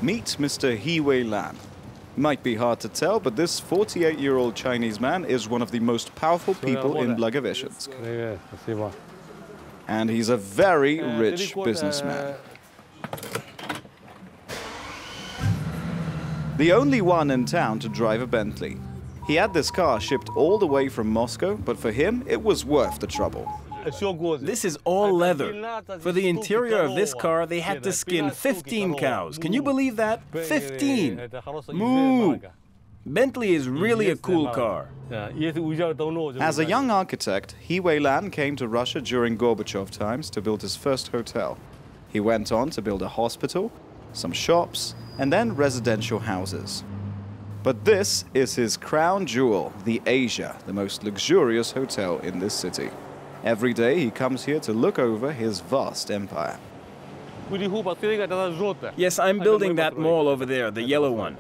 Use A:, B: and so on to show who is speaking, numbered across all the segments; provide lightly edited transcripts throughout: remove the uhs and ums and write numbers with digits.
A: Meet Mr. WEILAN. Might be hard to tell, but this 48-year-old Chinese man is one of the most powerful people in Blagoveshchensk. And he's a very rich businessman. The only one in town to drive a Bentley. He had this car shipped all the way from Moscow, but for him, it was worth the trouble.
B: This is all leather. For the interior of this car, they had to skin 15 cows. Can you believe that? 15! Moo! Bentley is really a cool car.
A: As a young architect, WEILAN came to Russia during Gorbachev times to build his first hotel. He went on to build a hospital, some shops, and then residential houses. But this is his crown jewel, the Asia, the most luxurious hotel in this city. Every day he comes here to look over his vast empire.
B: Yes, I'm building that mall over there, the yellow one.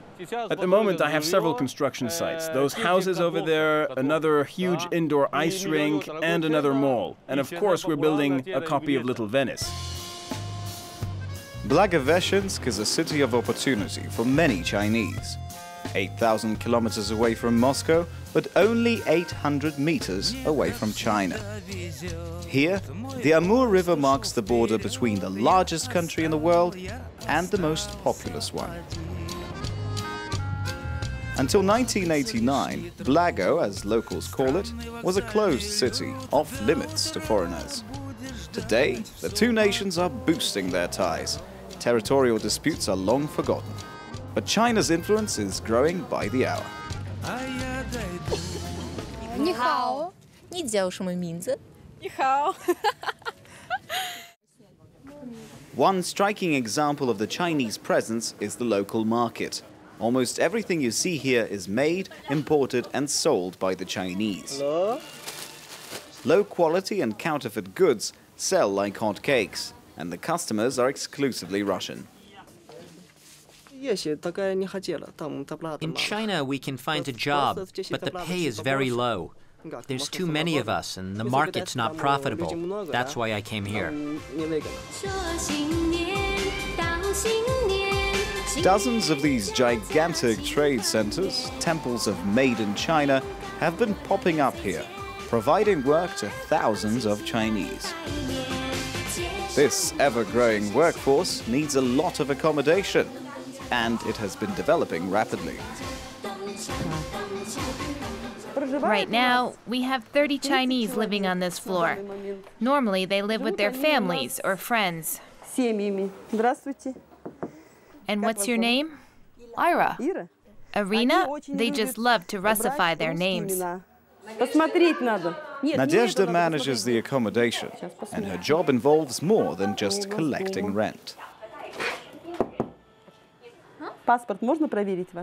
B: At the moment I have several construction sites. Those houses over there, another huge indoor ice rink, and another mall. And of course we're building a copy of Little Venice.
A: Blagoveshchensk is a city of opportunity for many Chinese. 8,000 kilometers away from Moscow, but only 800 meters away from China. Here, the Amur River marks the border between the largest country in the world and the most populous one. Until 1989, Blago, as locals call it, was a closed city, off limits to foreigners. Today, the two nations are boosting their ties. Territorial disputes are long forgotten. But China's influence is growing by the hour.
C: 你好，你叫什么名字？你好。
A: One striking example of the Chinese presence is the local market. Almost everything you see here is made, imported, and sold by the Chinese. Hello? Low quality and counterfeit goods sell like hotcakes, and the customers are exclusively Russian.
D: In China, we can find a job, but the pay is very low. There's too many of us, and the market's not profitable. That's why I came here.
A: Dozens of these gigantic trade centers, temples of Made in China, have been popping up here, providing work to thousands of Chinese. This ever-growing workforce needs a lot of accommodation, and it has been developing rapidly.
E: Right now, we have 30 Chinese living on this floor. Normally, they live with their families or friends. And what's your name?
C: Ira.
E: Irina? They just love to Russify their names.
A: Nadezhda manages the accommodation, and her job involves more than just collecting rent.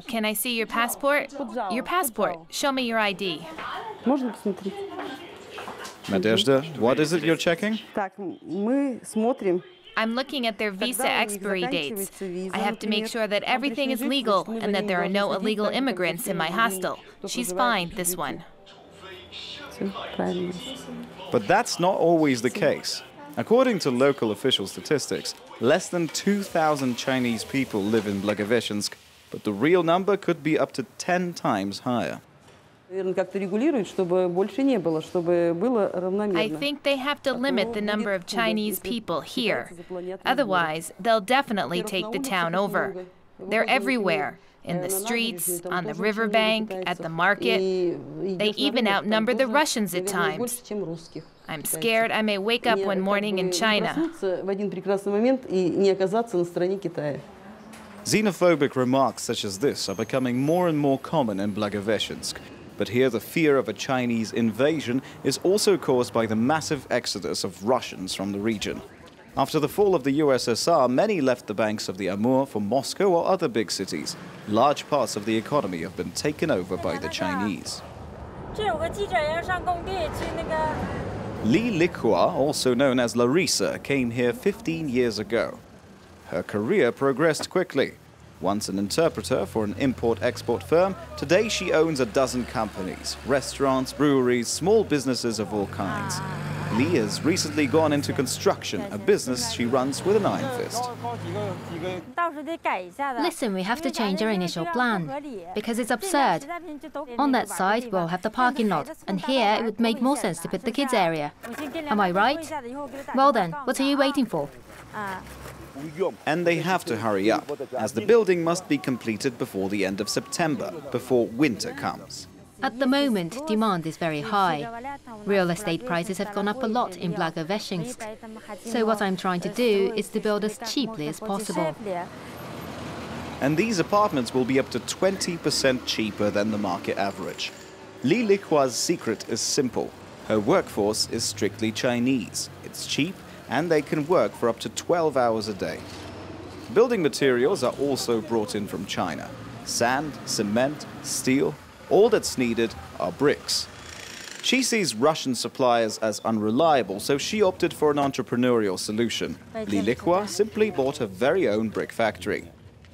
E: Can I see your passport? Your passport. Show me your ID.
A: Nadezhda, what is it you're checking?
E: I'm looking at their visa expiry dates. I have to make sure that everything is legal and that there are no illegal immigrants in my hostel. She's fine, this one.
A: But that's not always the case. According to local official statistics, less than 2,000 Chinese people live in Blagoveshchensk, but the real number could be up to 10 times higher.
E: I think they have to limit the number of Chinese people here. Otherwise, they'll definitely take the town over. They're everywhere. In the streets, on the riverbank, at the market. They even outnumber the Russians at times. I'm scared I may wake up one morning in China.
A: Xenophobic remarks such as this are becoming more and more common in Blagoveshchensk. But here the fear of a Chinese invasion is also caused by the massive exodus of Russians from the region. After the fall of the USSR, many left the banks of the Amur for Moscow or other big cities. Large parts of the economy have been taken over by the Chinese. Li Likua, also known as Larissa, came here 15 years ago. Her career progressed quickly. Once an interpreter for an import-export firm, today she owns a dozen companies, restaurants, breweries, small businesses of all kinds. Li has recently gone into construction, a business she runs with an iron fist.
F: Listen, we have to change our initial plan, because it's absurd. On that side, we'll have the parking lot, and here it would make more sense to put the kids' area. Am I right? Well then, what are you waiting for?
A: And they have to hurry up, as the building must be completed before the end of September, before winter comes.
F: At the moment, demand is very high. Real estate prices have gone up a lot in Blagoveshchensk. So what I'm trying to do is to build as cheaply as possible.
A: And these apartments will be up to 20% cheaper than the market average. Li Lihua's secret is simple. Her workforce is strictly Chinese. It's cheap, and they can work for up to 12 hours a day. Building materials are also brought in from China. Sand, cement, steel. All that's needed are bricks. She sees Russian suppliers as unreliable, so she opted for an entrepreneurial solution. Li Lihua simply bought her very own brick factory.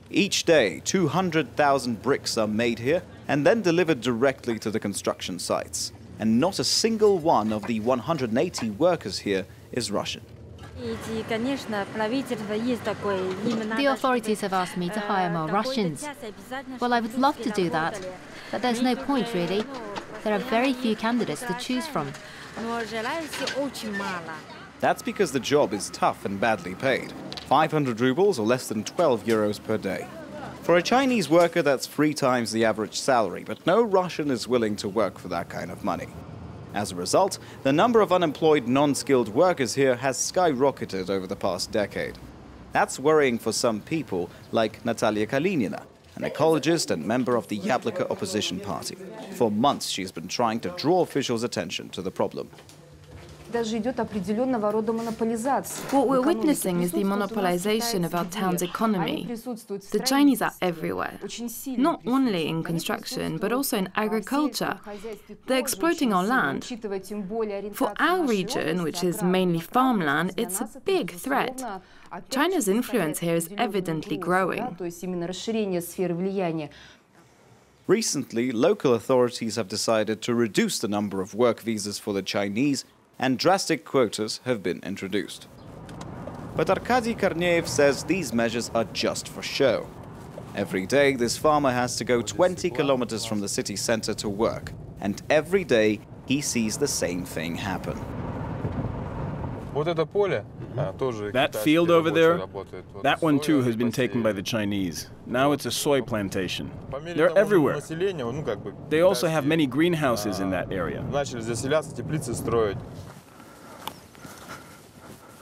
A: Each day, 200,000 bricks are made here and then delivered directly to the construction sites. And not a single one of the 180 workers here is Russian.
F: The authorities have asked me to hire more Russians. Well, I would love to do that, but there's no point really. There are very few candidates to choose from.
A: That's because the job is tough and badly paid. 500 rubles or less than 12 euros per day. For a Chinese worker, that's 3 times the average salary, but no Russian is willing to work for that kind of money. As a result, the number of unemployed, non-skilled workers here has skyrocketed over the past decade. That's worrying for some people, like Natalia Kalinina, an ecologist and member of the Yabloko opposition party. For months, she's been trying to draw officials' attention to the problem.
G: What we're witnessing is the monopolization of our town's economy. The Chinese are everywhere, not only in construction, but also in agriculture. They're exploiting our land. For our region, which is mainly farmland, it's a big threat. China's influence here is evidently growing.
A: Recently, local authorities have decided to reduce the number of work visas for the Chinese, and drastic quotas have been introduced. But ARKADI KORNEEV says these measures are just for show. Every day, this farmer has to go 20 kilometers from the city center to work, and every day he sees the same thing happen.
B: That field over there, that one too has been taken by the Chinese. Now it's a soy plantation. They're everywhere. They also have many greenhouses in that area.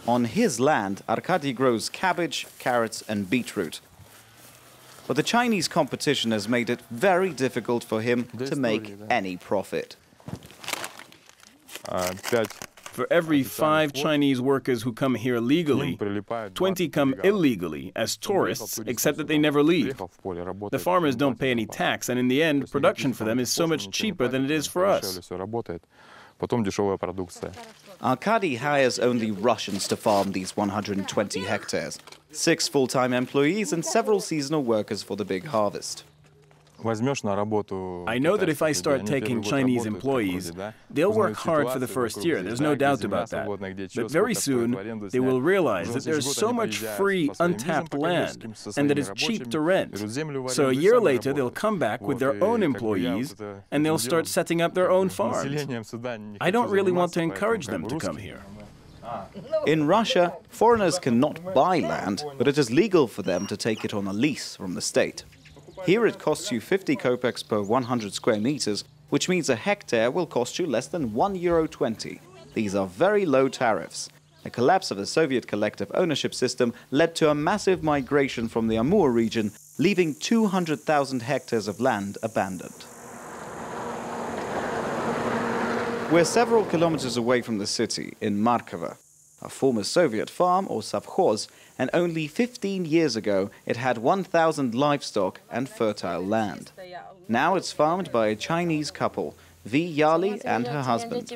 A: On his land, ARKADI grows cabbage, carrots and beetroot. But the Chinese competition has made it very difficult for him to make any profit.
B: For every 5 Chinese workers who come here legally, 20 come illegally as tourists, except that they never leave. The farmers don't pay any tax, and in the end, production for them is so much cheaper than it is for us.
A: ARKADI hires only Russians to farm these 120 hectares, 6 full-time employees and several seasonal workers for the big harvest.
B: I know that if I start taking Chinese employees, they'll work hard for the first year, there's no doubt about that. But very soon, they will realize that there's so much free, untapped land, and that it's cheap to rent. So a year later, they'll come back with their own employees, and they'll start setting up their own farms. I don't really want to encourage them to come here.
A: In Russia, foreigners cannot buy land, but it is legal for them to take it on a lease from the state. Here it costs you 50 kopecks per 100 square meters, which means a hectare will cost you less than €1.20. These are very low tariffs. The collapse of the Soviet collective ownership system led to a massive migration from the Amur region, leaving 200,000 hectares of land abandoned. We're several kilometers away from the city, in Markovo, a former Soviet farm or savkhoz, and only 15 years ago it had 1,000 livestock and fertile land. Now it's farmed by a Chinese couple, V. Yali and her husband.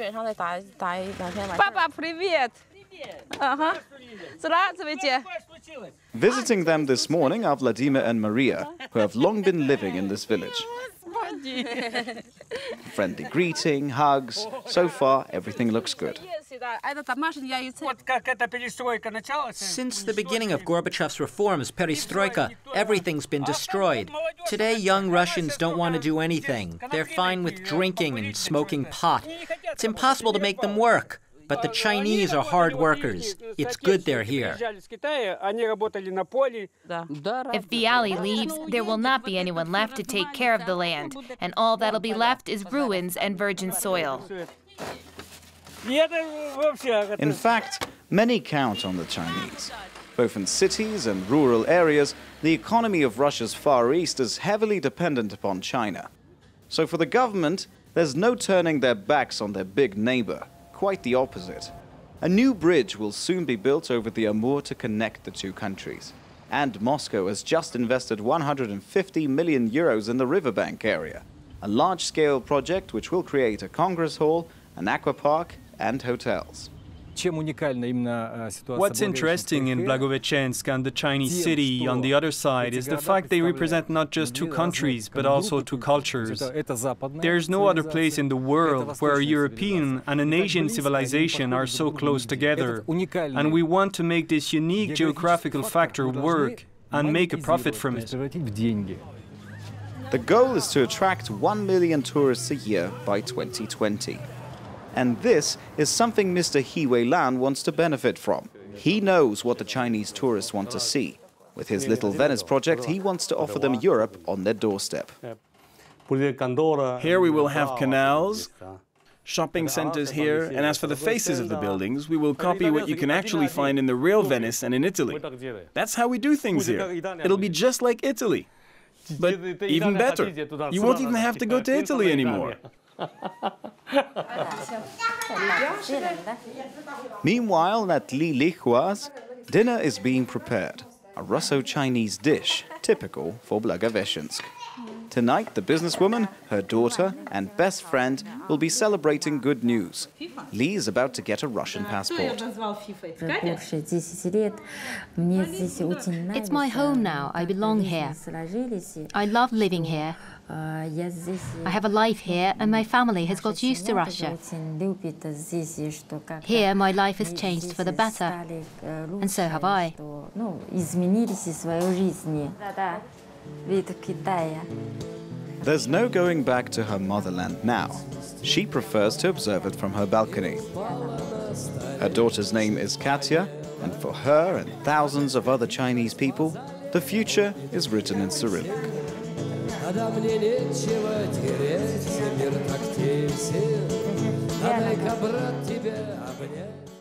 A: Visiting them this morning are Vladimir and Maria, who have long been living in this village. Friendly greeting, hugs. So far, everything looks good.
D: Since the beginning of Gorbachev's reforms, perestroika, everything's been destroyed. Today, young Russians don't want to do anything. They're fine with drinking and smoking pot. It's impossible to make them work. But the Chinese are hard workers. It's good they're here.
E: If Viali leaves, there will not be anyone left to take care of the land, and all that'll be left is ruins and virgin soil.
A: In fact, many count on the Chinese. Both in cities and rural areas, the economy of Russia's Far East is heavily dependent upon China. So for the government, there's no turning their backs on their big neighbor. Quite the opposite. A new bridge will soon be built over the Amur to connect the two countries. And Moscow has just invested 150 million euros in the riverbank area. A large-scale project which will create a congress hall, an aquapark and hotels.
H: What's interesting in Blagoveshchensk and the Chinese city on the other side is the fact they represent not just two countries, but also two cultures. There's no other place in the world where a European and an Asian civilization are so close together, and we want to make this unique geographical factor work and make a profit from it.
A: The goal is to attract 1 million tourists a year by 2020. And this is something Mr. WEILAN wants to benefit from. He knows what the Chinese tourists want to see. With his Little Venice project, he wants to offer them Europe on their doorstep.
B: Here we will have canals, shopping centers here, and as for the faces of the buildings, we will copy what you can actually find in the real Venice and in Italy. That's how we do things here. It'll be just like Italy. But even better, you won't even have to go to Italy anymore.
A: Meanwhile, at Li Lihua's, dinner is being prepared. A Russo-Chinese dish, typical for Blagoveshchensk. Tonight, the businesswoman, her daughter, and best friend will be celebrating good news. Li is about to get a Russian passport.
F: It's my home now. I belong here. I love living here. I have a life here, and my family has got used to Russia. Here, my life has changed for the better, and so have I.
A: There's no going back to her motherland now. She prefers to observe it from her balcony. Her daughter's name is Katya, and for her and thousands of other Chinese people, the future is written in Cyrillic. Когда мне нечего терять, мир так тесен, а дай-ка, брат, тебя обнять.